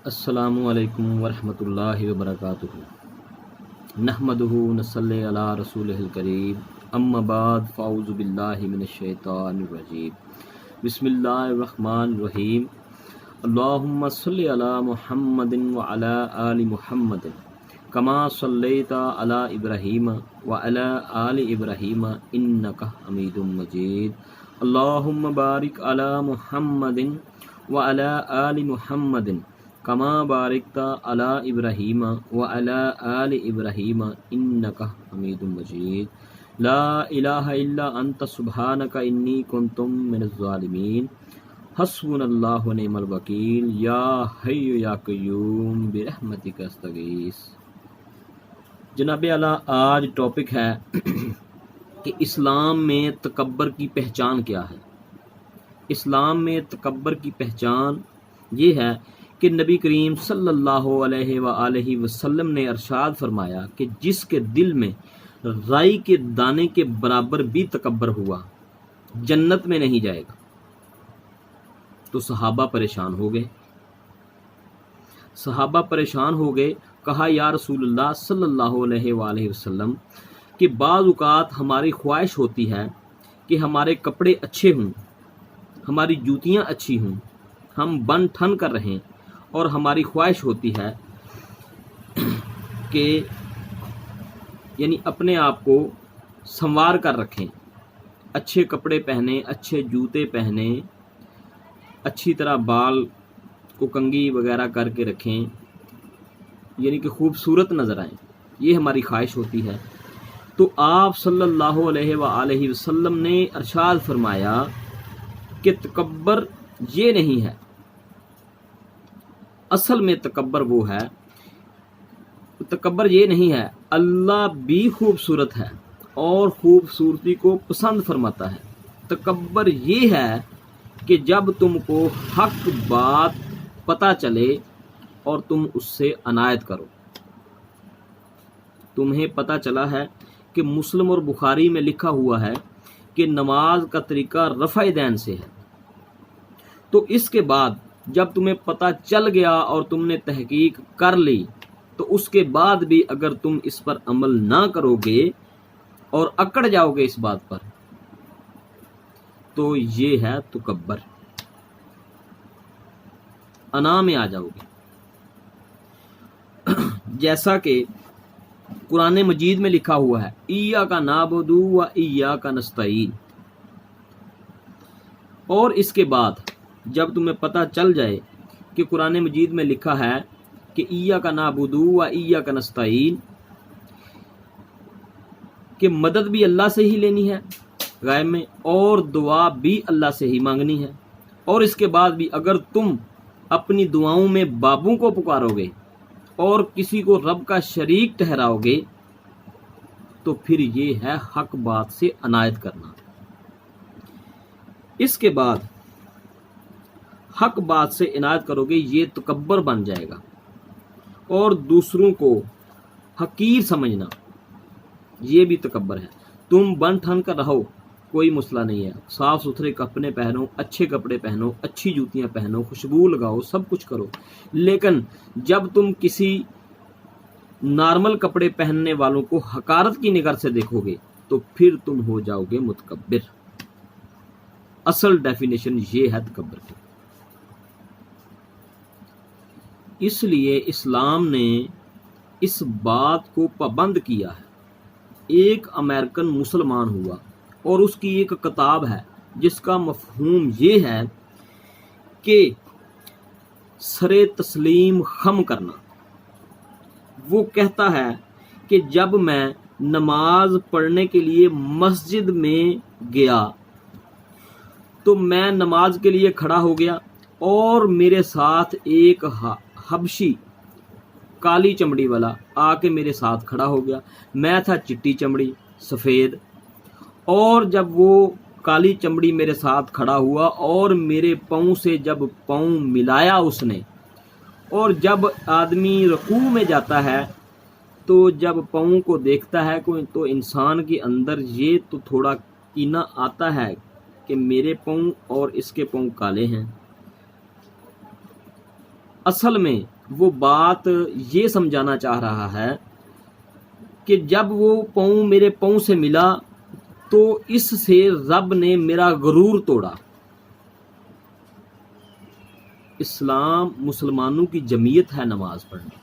السلام علیکم ورحمۃ اللہ وبرکاتہ۔ نحمدہ نصلی علی رسولہ الکریم، اما بعد فاعوذ باللہ من الشیطان الرجیم، بسم اللہ الرحمن الرحیم۔ اللہم صلی علی محمد وعلی آل محمد کما صلیت علی ابراہیم وعلی آل ابراہیم انک حمید مجید۔ اللہم بارک علی محمد وعلی آل محمد کما بارکت علی ابراہیم وعلی آل ابراہیم انک حمید مجید۔ لا الہ الا انت سبحانک انی کنت من الظالمین۔ حسبنا اللہ ونعم الوکیل۔ یا حی یا قیوم برحمتک استغیث۔ جناب اعلیٰ، آج ٹاپک ہے کہ اسلام میں تکبر کی پہچان کیا ہے۔ اسلام میں تکبر کی پہچان یہ ہے کہ نبی کریم صلی اللہ علیہ وآلہ وسلم نے ارشاد فرمایا کہ جس کے دل میں رائی کے دانے کے برابر بھی تکبر ہوا جنت میں نہیں جائے گا۔ تو صحابہ پریشان ہو گئے۔ کہا یا رسول اللہ صلی اللہ علیہ وآلہ وسلم کہ بعض اوقات ہماری خواہش ہوتی ہے کہ ہمارے کپڑے اچھے ہوں، ہماری جوتیاں اچھی ہوں، ہم بن ٹھن کر رہیں، اور ہماری خواہش ہوتی ہے کہ یعنی اپنے آپ کو سنوار کر رکھیں، اچھے کپڑے پہنیں، اچھے جوتے پہنیں، اچھی طرح بال کو کنگھی وغیرہ کر کے رکھیں، یعنی کہ خوبصورت نظر آئیں، یہ ہماری خواہش ہوتی ہے۔ تو آپ صلی اللہ علیہ وآلہ وسلم نے ارشاد فرمایا کہ تکبر یہ نہیں ہے، اصل میں تکبر یہ نہیں ہے، اللہ بھی خوبصورت ہے اور خوبصورتی کو پسند فرماتا ہے۔ تکبر یہ ہے کہ جب تم کو حق بات پتہ چلے اور تم اس سے عنایت کرو۔ تمہیں پتہ چلا ہے کہ مسلم اور بخاری میں لکھا ہوا ہے کہ نماز کا طریقہ رفع دین سے ہے، تو اس کے بعد جب تمہیں پتہ چل گیا اور تم نے تحقیق کر لی، تو اس کے بعد بھی اگر تم اس پر عمل نہ کرو گے اور اکڑ جاؤ گے اس بات پر، تو یہ ہے تکبر، انا میں آ جاؤ گے۔ جیسا کہ قرآن مجید میں لکھا ہوا ہے ایاک نعبد و ایاک نستعین، اور اس کے بعد جب تمہیں پتہ چل جائے کہ قرآن مجید میں لکھا ہے کہ ایاک نعبد و ایاک نستعین، کہ مدد بھی اللہ سے ہی لینی ہے غیب میں، اور دعا بھی اللہ سے ہی مانگنی ہے، اور اس کے بعد بھی اگر تم اپنی دعاؤں میں بابوں کو پکارو گے اور کسی کو رب کا شریک ٹھہراؤ گے، تو پھر یہ ہے حق بات سے عنایت کرنا۔ اس کے بعد حق بات سے عنایت کرو گے، یہ تکبر بن جائے گا، اور دوسروں کو حقیر سمجھنا یہ بھی تکبر ہے۔ تم بن ٹھن کر رہو، کوئی مسئلہ نہیں ہے، صاف ستھرے کپڑے پہنو، اچھے کپڑے پہنو، اچھی جوتیاں پہنو، خوشبو لگاؤ، سب کچھ کرو، لیکن جب تم کسی نارمل کپڑے پہننے والوں کو حقارت کی نگاہ سے دیکھو گے تو پھر تم ہو جاؤ گے متکبر۔ اصل ڈیفینیشن یہ ہے تکبر کی۔ اس لیے اسلام نے اس بات کو پابند کیا ہے۔ ایک امریکن مسلمان ہوا اور اس کی ایک کتاب ہے جس کا مفہوم یہ ہے کہ سرے تسلیم خم کرنا۔ وہ کہتا ہے کہ جب میں نماز پڑھنے کے لیے مسجد میں گیا تو میں نماز کے لیے کھڑا ہو گیا اور میرے ساتھ ایک حبشی کالی چمڑی والا آ کے میرے ساتھ کھڑا ہو گیا۔ میں تھا چٹی چمڑی، سفید، اور جب وہ کالی چمڑی میرے ساتھ کھڑا ہوا اور میرے پاؤں سے جب پاؤں ملایا اس نے، اور جب آدمی رکوع میں جاتا ہے تو جب پاؤں کو دیکھتا ہے تو انسان کے اندر یہ تو تھوڑا کینہ آتا ہے کہ میرے پاؤں اور اس کے پاؤں کالے ہیں، اصل میں وہ بات یہ سمجھانا چاہ رہا ہے کہ جب وہ پاؤں میرے پاؤں سے ملا تو اس سے رب نے میرا غرور توڑا۔ اسلام مسلمانوں کی جمعیت ہے نماز پڑھنا،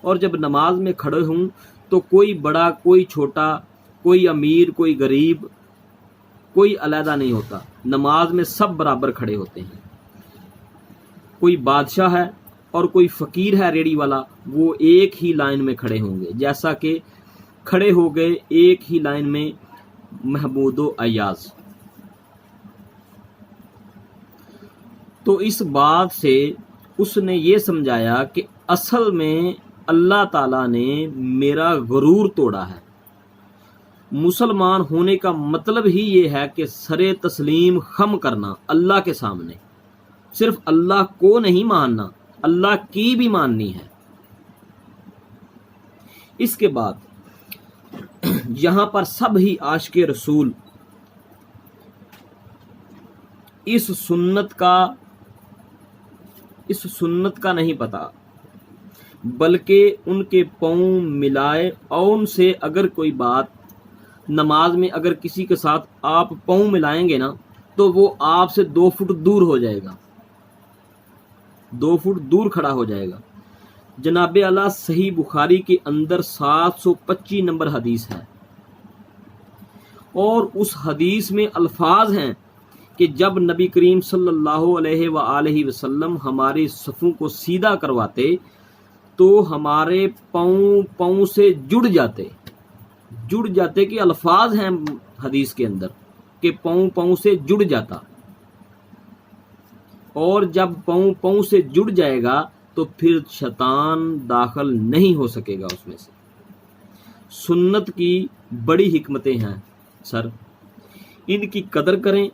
اور جب نماز میں کھڑے ہوں تو کوئی بڑا کوئی چھوٹا، کوئی امیر کوئی غریب، کوئی علیحدہ نہیں ہوتا، نماز میں سب برابر کھڑے ہوتے ہیں۔ کوئی بادشاہ ہے اور کوئی فقیر ہے ریڑی والا، وہ ایک ہی لائن میں کھڑے ہوں گے، جیسا کہ کھڑے ہو گئے ایک ہی لائن میں محمود و ایاز۔ تو اس بات سے اس نے یہ سمجھایا کہ اصل میں اللہ تعالیٰ نے میرا غرور توڑا ہے۔ مسلمان ہونے کا مطلب ہی یہ ہے کہ سر تسلیم خم کرنا اللہ کے سامنے، صرف اللہ کو نہیں ماننا، اللہ کی بھی ماننی ہے۔ اس کے بعد یہاں پر سب ہی عاشق رسول اس سنت کا نہیں پتا، بلکہ ان کے پاؤں ملائے، اور ان سے اگر کوئی بات نماز میں اگر کسی کے ساتھ آپ پاؤں ملائیں گے نا تو وہ آپ سے 2 فٹ دور ہو جائے گا، 2 فٹ دور کھڑا ہو جائے گا۔ جناب اعلیٰ صحیح بخاری کے اندر 725 نمبر حدیث ہے، اور اس حدیث میں الفاظ ہیں کہ جب نبی کریم صلی اللہ علیہ وآلہ وسلم ہماری صفوں کو سیدھا کرواتے تو ہمارے پاؤں سے جڑ جاتے کہ الفاظ ہیں حدیث کے اندر کہ پاؤں سے جڑ جاتا، اور جب پاؤں سے جڑ جائے گا تو پھر شیطان داخل نہیں ہو سکے گا اس میں سے۔ سنت کی بڑی حکمتیں ہیں سر، ان کی قدر کریں۔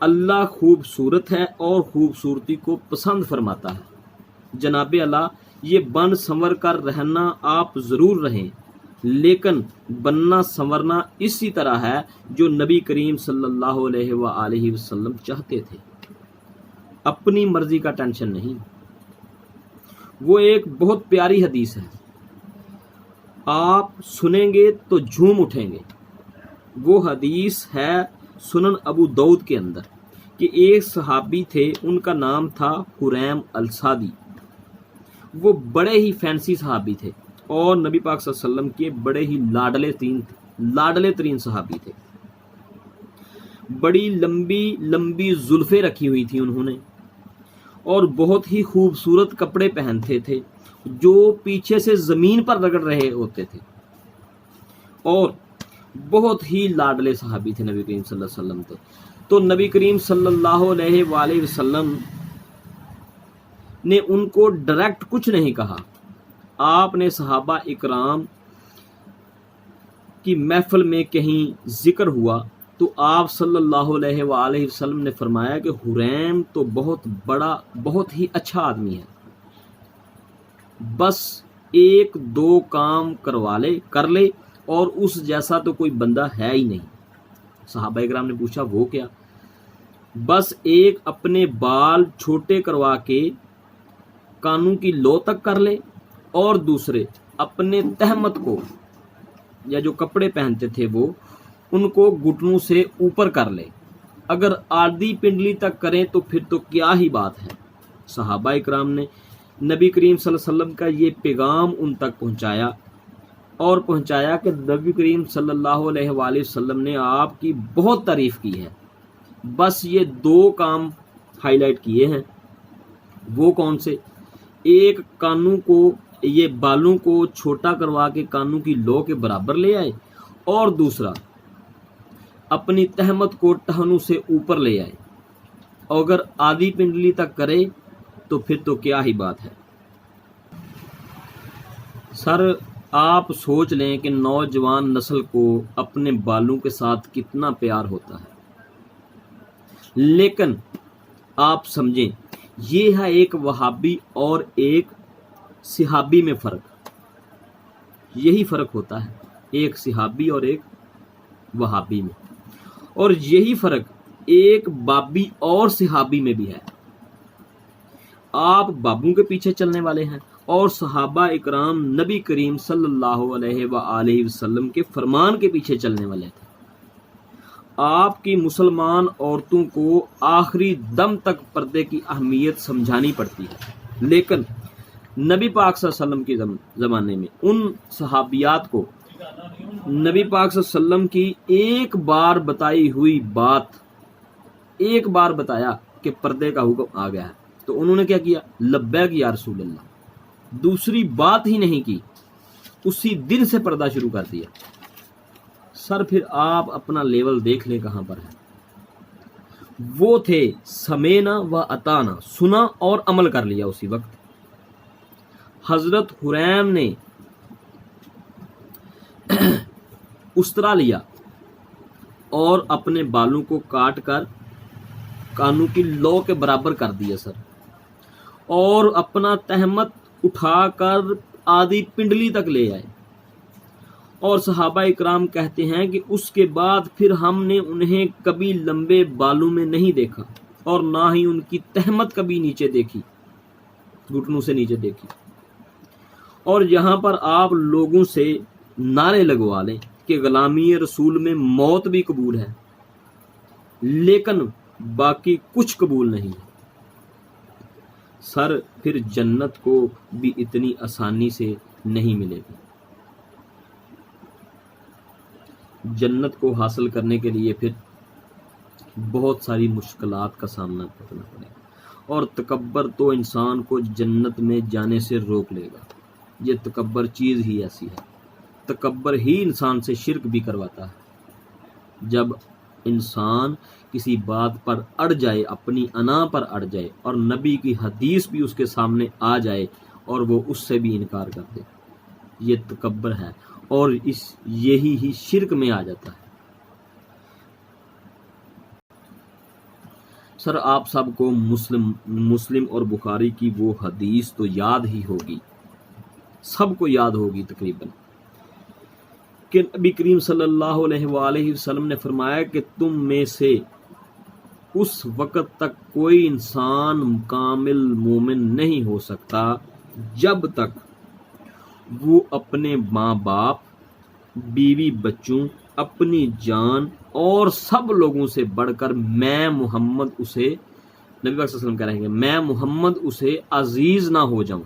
اللہ خوبصورت ہے اور خوبصورتی کو پسند فرماتا ہے۔ جناب اللہ یہ بن سنور کر رہنا آپ ضرور رہیں، لیکن بننا سنورنا اسی طرح ہے جو نبی کریم صلی اللہ علیہ وآلہ وسلم چاہتے تھے، اپنی مرضی کا ٹینشن نہیں۔ وہ ایک بہت پیاری حدیث ہے، آپ سنیں گے تو جھوم اٹھیں گے۔ وہ حدیث ہے سنن ابو داؤد کے اندر کہ ایک صحابی تھے، ان کا نام تھا حریم السادی۔ وہ بڑے ہی فینسی صحابی تھے اور نبی پاک صلی اللہ علیہ وسلم کے بڑے ہی لاڈلے ترین صحابی تھے۔ بڑی لمبی زلفیں رکھی ہوئی تھی انہوں نے، اور بہت ہی خوبصورت کپڑے پہنتے تھے جو پیچھے سے زمین پر رگڑ رہے ہوتے تھے، اور بہت ہی لاڈلے صحابی تھے نبی کریم صلی اللہ علیہ وسلم تھے۔ تو نبی کریم صلی اللہ علیہ وآلہ وسلم نے ان کو ڈائریکٹ کچھ نہیں کہا، آپ نے صحابہ اکرام کی محفل میں کہیں ذکر ہوا تو آپ صلی اللہ علیہ وآلہ وسلم نے فرمایا کہ حریم تو بہت ہی اچھا آدمی ہے، بس 1-2 کام کر لے اور اس جیسا تو کوئی بندہ ہے ہی نہیں۔ صحابہ اکرام نے پوچھا وہ کیا؟ بس ایک اپنے بال چھوٹے کروا کے کانوں کی لو تک کر لے، اور دوسرے اپنے تہمت کو یا جو کپڑے پہنتے تھے وہ ان کو گھٹنوں سے اوپر کر لے، اگر آدھی پنڈلی تک کریں تو پھر تو کیا ہی بات ہے۔ صحابہ اکرام نے نبی کریم صلی اللہ علیہ وسلم کا یہ پیغام ان تک پہنچایا کہ نبی کریم صلی اللہ علیہ وآلہ وسلم نے آپ کی بہت تعریف کی ہے، بس یہ 2 کام ہائی لائٹ کیے ہیں۔ وہ کون سے؟ ایک کانوں کو یہ بالوں کو چھوٹا کروا کے کانوں کی لو کے برابر لے آئے، اور دوسرا اپنی تہمت کو ٹہنوں سے اوپر لے آئے، اور اگر آدھی پنڈلی تک کرے تو پھر تو کیا ہی بات ہے۔ سر آپ سوچ لیں کہ نوجوان نسل کو اپنے بالوں کے ساتھ کتنا پیار ہوتا ہے، لیکن آپ سمجھیں یہ ہے ایک وہابی اور ایک صحابی میں فرق، یہی فرق ہوتا ہے ایک صحابی اور ایک وہابی میں، اور یہی فرق ایک بابی اور صحابی میں بھی ہے۔ آپ بابوں کے پیچھے چلنے والے ہیں اور صحابہ اکرام نبی کریم صلی اللہ علیہ وآلہ وسلم کے فرمان کے پیچھے چلنے والے تھے۔ آپ کی مسلمان عورتوں کو آخری دم تک پردے کی اہمیت سمجھانی پڑتی ہے، لیکن نبی پاک صلی اللہ علیہ وسلم کے زمانے میں ان صحابیات کو نبی پاک صلی اللہ علیہ وسلم کی ایک بار بتائی ہوئی بات، ایک بار بتایا کہ پردے کا حکم آ گیا ہے تو انہوں نے کیا کیا؟ لبیک یا رسول اللہ، دوسری بات ہی نہیں کی، اسی دن سے پردہ شروع کر دیا۔ سر پھر آپ اپنا لیول دیکھ لیں کہاں پر ہے۔ وہ تھے سمینا و اطانا، سنا اور عمل کر لیا اسی وقت۔ حضرت حریم نے استرا لیا اور اپنے بالوں کو کاٹ کر کانوں کی لو کے برابر کر دیا سر، اور اپنا تہمت اٹھا کر آدھی پنڈلی تک لے آئے، اور صحابہ اکرام کہتے ہیں کہ اس کے بعد پھر ہم نے انہیں کبھی لمبے بالوں میں نہیں دیکھا اور نہ ہی ان کی تہمت کبھی نیچے دیکھی، گھٹنوں سے نیچے دیکھی۔ اور یہاں پر آپ لوگوں سے نعرے لگوا لیں کہ غلامی رسول میں موت بھی قبول ہے لیکن باقی کچھ قبول نہیں ہے، سر پھر جنت کو بھی اتنی آسانی سے نہیں ملے گی۔ جنت کو حاصل کرنے کے لیے پھر بہت ساری مشکلات کا سامنا کرنا پڑے گا، اور تکبر تو انسان کو جنت میں جانے سے روک لے گا۔ یہ تکبر چیز ہی ایسی ہے، تکبر ہی انسان سے شرک بھی کرواتا ہے۔ جب انسان کسی بات پر اڑ جائے، اپنی انا پر اڑ جائے، اور نبی کی حدیث بھی اس کے سامنے آ جائے اور وہ اس سے بھی انکار کر دے، یہ تکبر ہے، اور یہی ہی شرک میں آ جاتا ہے۔ سر آپ سب کو مسلم اور بخاری کی وہ حدیث تو یاد ہی ہوگی، سب کو یاد ہوگی تقریباً، کہ نبی کریم صلی اللہ علیہ وآلہ وسلم نے فرمایا کہ تم میں سے اس وقت تک کوئی انسان کامل مومن نہیں ہو سکتا جب تک وہ اپنے ماں باپ، بیوی بچوں، اپنی جان اور سب لوگوں سے بڑھ کر میں محمد اسے، نبی صلی اللہ علیہ وسلم کہہ رہے ہیں کہ میں محمد اسے عزیز نہ ہو جاؤں،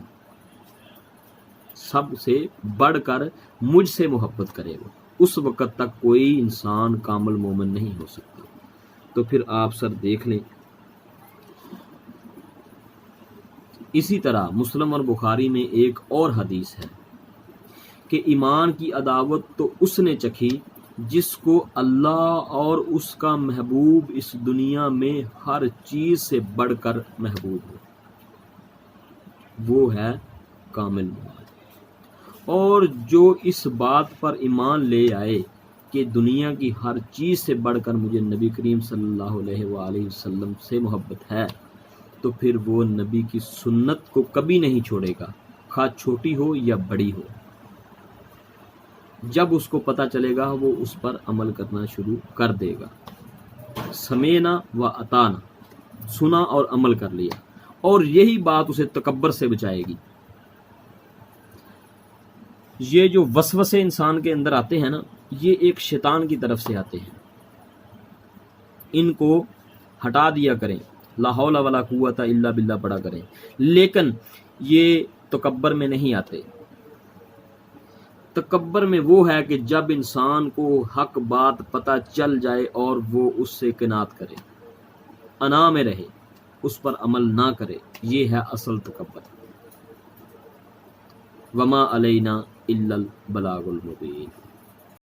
سب سے بڑھ کر مجھ سے محبت کرے گا، اس وقت تک کوئی انسان کامل مومن نہیں ہو سکتا۔ تو پھر آپ سر دیکھ لیں، اسی طرح مسلم اور بخاری میں ایک اور حدیث ہے کہ ایمان کی عداوت تو اس نے چکھی جس کو اللہ اور اس کا محبوب اس دنیا میں ہر چیز سے بڑھ کر محبوب ہو، وہ ہے کامل مومن۔ اور جو اس بات پر ایمان لے آئے کہ دنیا کی ہر چیز سے بڑھ کر مجھے نبی کریم صلی اللہ علیہ وآلہ وسلم سے محبت ہے، تو پھر وہ نبی کی سنت کو کبھی نہیں چھوڑے گا، خواہ چھوٹی ہو یا بڑی ہو۔ جب اس کو پتہ چلے گا وہ اس پر عمل کرنا شروع کر دے گا۔ سمینا و اطانا، سنا اور عمل کر لیا، اور یہی بات اسے تکبر سے بچائے گی۔ یہ جو وسوسے انسان کے اندر آتے ہیں نا، یہ ایک شیطان کی طرف سے آتے ہیں، ان کو ہٹا دیا کریں، لا حول ولا قوت الا باللہ پڑھا کریں، لیکن یہ تکبر میں نہیں آتے۔ تکبر میں وہ ہے کہ جب انسان کو حق بات پتہ چل جائے اور وہ اس سے کنات کرے، انا میں رہے، اس پر عمل نہ کرے، یہ ہے اصل تکبر۔ وما علینا الا البلاغ المبین۔